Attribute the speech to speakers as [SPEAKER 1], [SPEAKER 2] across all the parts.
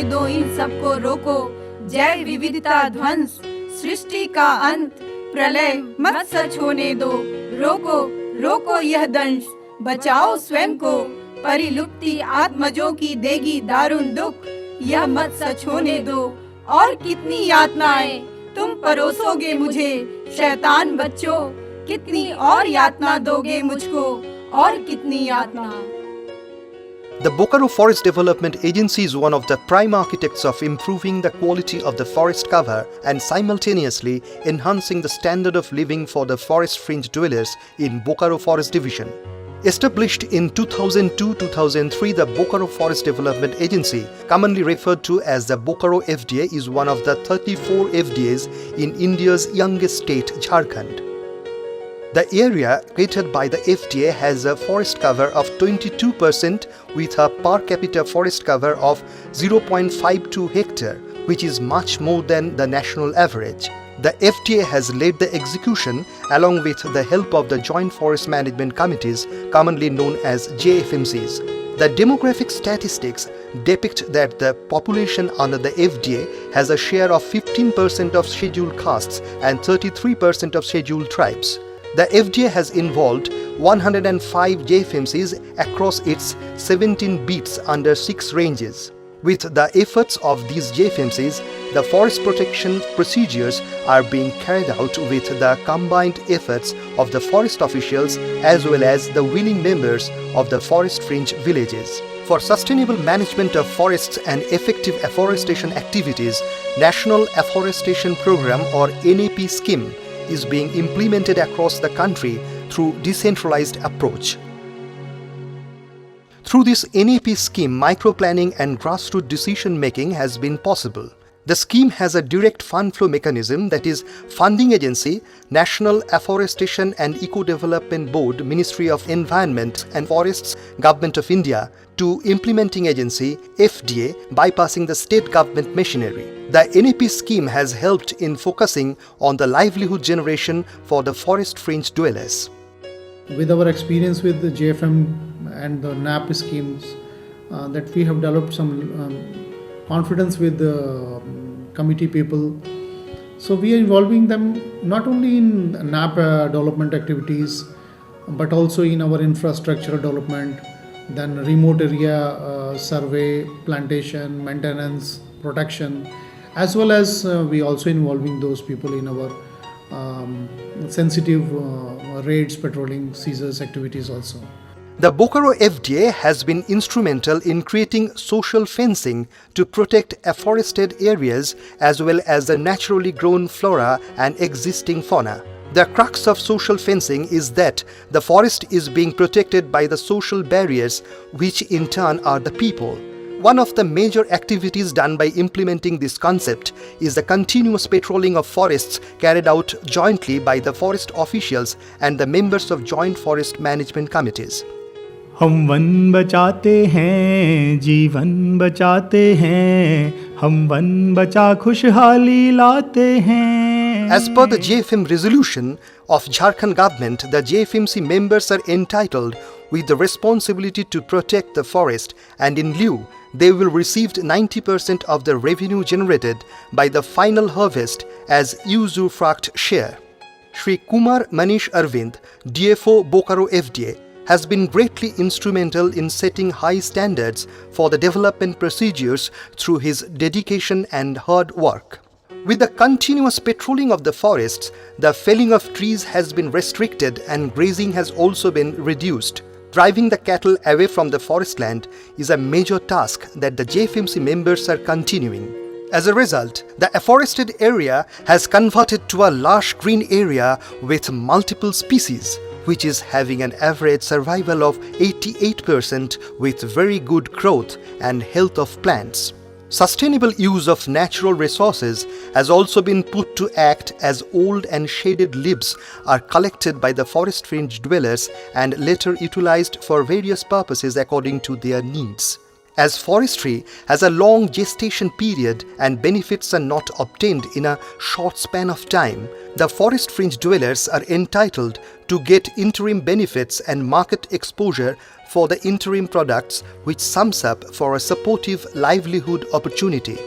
[SPEAKER 1] दो इन सबको रोको, जैव विविधता ध्वंस, सृष्टि का अंत, प्रलय मत सच होने दो, रोको रोको यह दंश, बचाओ स्वयं को, परिलुप्ति आत्मजों की देगी दारुण दुख, यह मत सच होने दो। और कितनी यातनाएं तुम परोसोगे मुझे, शैतान बच्चों, कितनी और यातना दोगे मुझको, और कितनी यातना।
[SPEAKER 2] The Bokaro Forest Development Agency is one of the prime architects of improving the quality of the forest cover and simultaneously enhancing the standard of living for the forest fringe dwellers in Bokaro Forest Division. Established in 2002-2003, the Bokaro Forest Development Agency, commonly referred to as the Bokaro FDA, is one of the 34 FDAs in India's youngest state, Jharkhand. The area created by the FDA has a forest cover of 22% with a per capita forest cover of 0.52 hectare, which is much more than the national average. The FDA has led the execution along with the help of the Joint Forest Management Committees, commonly known as JFMCs. The demographic statistics depict that the population under the FDA has a share of 15% of scheduled castes and 33% of scheduled tribes. The FDA has involved 105 JFMCs across its 17 beats under 6 ranges. With the efforts of these JFMCs, the forest protection procedures are being carried out with the combined efforts of the forest officials as well as the willing members of the forest fringe villages. For sustainable management of forests and effective afforestation activities, National Afforestation Program or NAP scheme is being implemented across the country through decentralized approach. Through this NAP scheme, microplanning and grassroots decision making has been possible. The scheme has a direct fund flow mechanism, that is, funding agency, National Afforestation and Eco-Development Board, Ministry of Environment and Forests, Government of India, to implementing agency, FDA, bypassing the state government machinery. The NAP scheme has helped in focusing on the livelihood generation for the forest fringe dwellers.
[SPEAKER 3] With our experience with the JFM and the NAP schemes, that we have developed some confidence with the committee people. So we are involving them not only in NAP development activities, but also in our infrastructure development, then remote area survey, plantation, maintenance, protection, as well as we also involving those people in our sensitive raids, patrolling, seizures activities also.
[SPEAKER 2] The Bokaro FDA has been instrumental in creating social fencing to protect afforested areas as well as the naturally grown flora and existing fauna. The crux of social fencing is that the forest is being protected by the social barriers, which in turn are the people. One of the major activities done by implementing this concept is the continuous patrolling of forests carried out jointly by the forest officials and the members of Joint Forest Management Committees.
[SPEAKER 4] हम one बचाते हैं, जीवन बचाते हैं, हम one बचा खुशहाली लाते हैं.
[SPEAKER 2] As per the JFM resolution of Jharkhand government, the JFMC members are entitled with the responsibility to protect the forest, and in lieu, they will receive 90% of the revenue generated by the final harvest as usufruct share. Shri Kumar Manish Arvind, DFO Bokaro FDA, has been greatly instrumental in setting high standards for the development procedures through his dedication and hard work. With the continuous patrolling of the forests, the felling of trees has been restricted and grazing has also been reduced. Driving the cattle away from the forest land is a major task that the JFMC members are continuing. As a result, the afforested area has converted to a lush green area with multiple species, which is having an average survival of 88% with very good growth and health of plants. Sustainable use of natural resources has also been put to act as old and shaded leaves are collected by the forest fringe dwellers and later utilized for various purposes according to their needs. As forestry has a long gestation period and benefits are not obtained in a short span of time, the forest fringe dwellers are entitled to get interim benefits and market exposure for the interim products, which sums up for a supportive livelihood opportunity.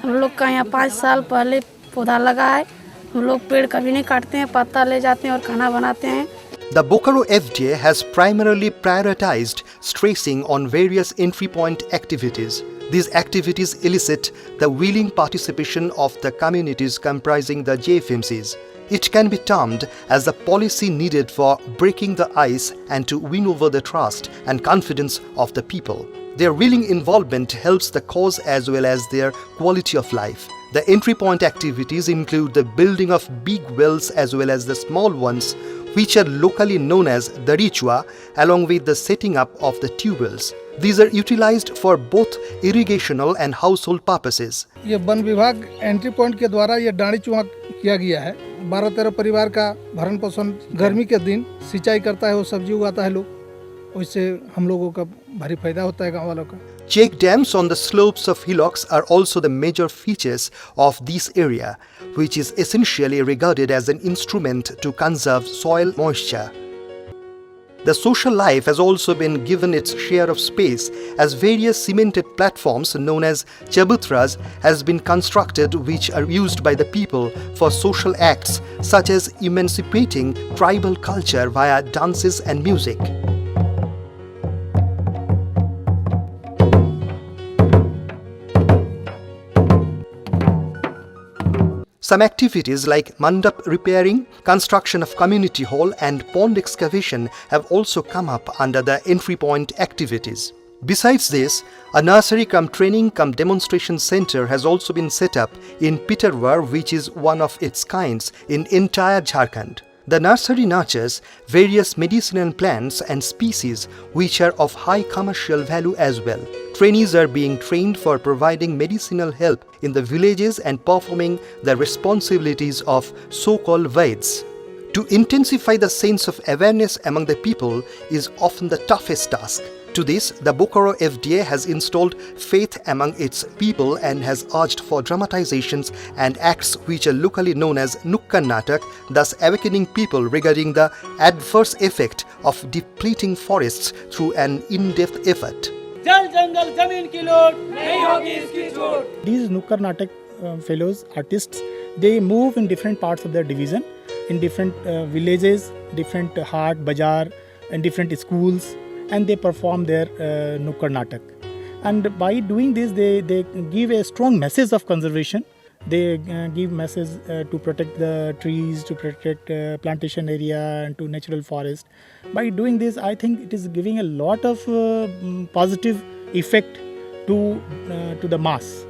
[SPEAKER 5] हम लोग का यहाँ 5 साल पहले पौधा लगा है। हम लोग पेड़ कभी नहीं काटते हैं, पत्ता ले जाते हैं और खाना बनाते हैं।
[SPEAKER 2] The Bokaro FDA has primarily prioritized stressing on various entry point activities. These activities elicit the willing participation of the communities comprising the JFMCs. It can be termed as the policy needed for breaking the ice and to win over the trust and confidence of the people. Their willing involvement helps the cause as well as their quality of life. The entry point activities include the building of big wells as well as the small ones, which are locally known as Darichua, along with the setting up of the tubewells. These are utilized for both irrigational and household purposes.
[SPEAKER 6] ये one विभाग entry point के द्वारा ये डाणी चूहा किया गया है। 12-13 परिवार का भरण पोषण गर्मी के दिन सिंचाई करता है, वो सब्जी उगाता है लोग, उससे हम लोगों का भारी फायदा होता है गांव वालों का।
[SPEAKER 2] Check dams on the slopes of hillocks are also the major features of this area, which is essentially regarded as an instrument to conserve soil moisture. The social life has also been given its share of space as various cemented platforms known as chabutras has been constructed, which are used by the people for social acts such as emancipating tribal culture via dances and music. Some activities like mandap repairing, construction of community hall and pond excavation have also come up under the entry point activities. Besides this, a nursery cum training cum demonstration center has also been set up in Peterwar, which is one of its kinds in entire Jharkhand. The nursery nurtures various medicinal plants and species which are of high commercial value as well. Trainees are being trained for providing medicinal help in the villages and performing the responsibilities of so-called Vaids. To intensify the sense of awareness among the people is often the toughest task. To this, the Bokaro FDA has installed faith among its people and has urged for dramatizations and acts which are locally known as Nukkad Natak, thus awakening people regarding the adverse effect of depleting forests through an in-depth effort.
[SPEAKER 4] These Nukkad Natak fellows, artists, they move in different parts of their division, in different villages, different haat, bazaar, and different schools, and they perform their Nukkad Natak. And by doing this, they give a strong message of conservation. They give message to protect the trees, to protect plantation area and to natural forest. By doing this, I think it is giving a lot of positive effect to the mass.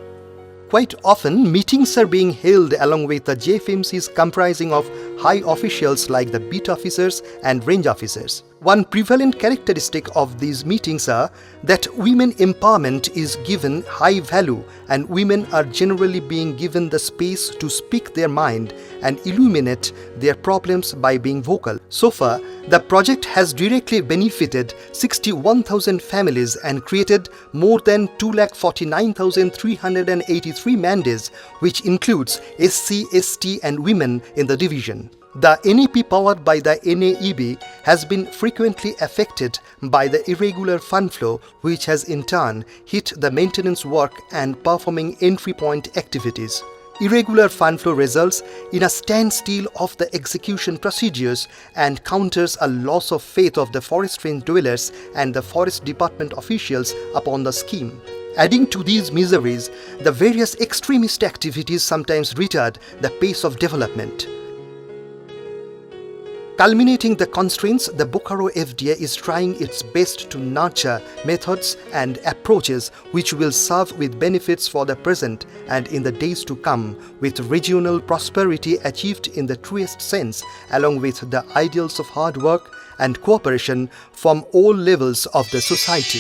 [SPEAKER 2] Quite often, meetings are being held along with the JFMCs comprising of high officials like the beat officers and range officers. One prevalent characteristic of these meetings are that women empowerment is given high value and women are generally being given the space to speak their mind and illuminate their problems by being vocal. So far, the project has directly benefited 61,000 families and created more than 249,383 mandates, which includes SC, ST and women in the division. The NEP powered by the NAEB has been frequently affected by the irregular fund flow, which has in turn hit the maintenance work and performing entry point activities. Irregular fund flow results in a standstill of the execution procedures and counters a loss of faith of the forest range dwellers and the forest department officials upon the scheme. Adding to these miseries, the various extremist activities sometimes retard the pace of development. Culminating the constraints, the Bokaro FDA is trying its best to nurture methods and approaches which will serve with benefits for the present and in the days to come, with regional prosperity achieved in the truest sense, along with the ideals of hard work and cooperation from all levels of the society.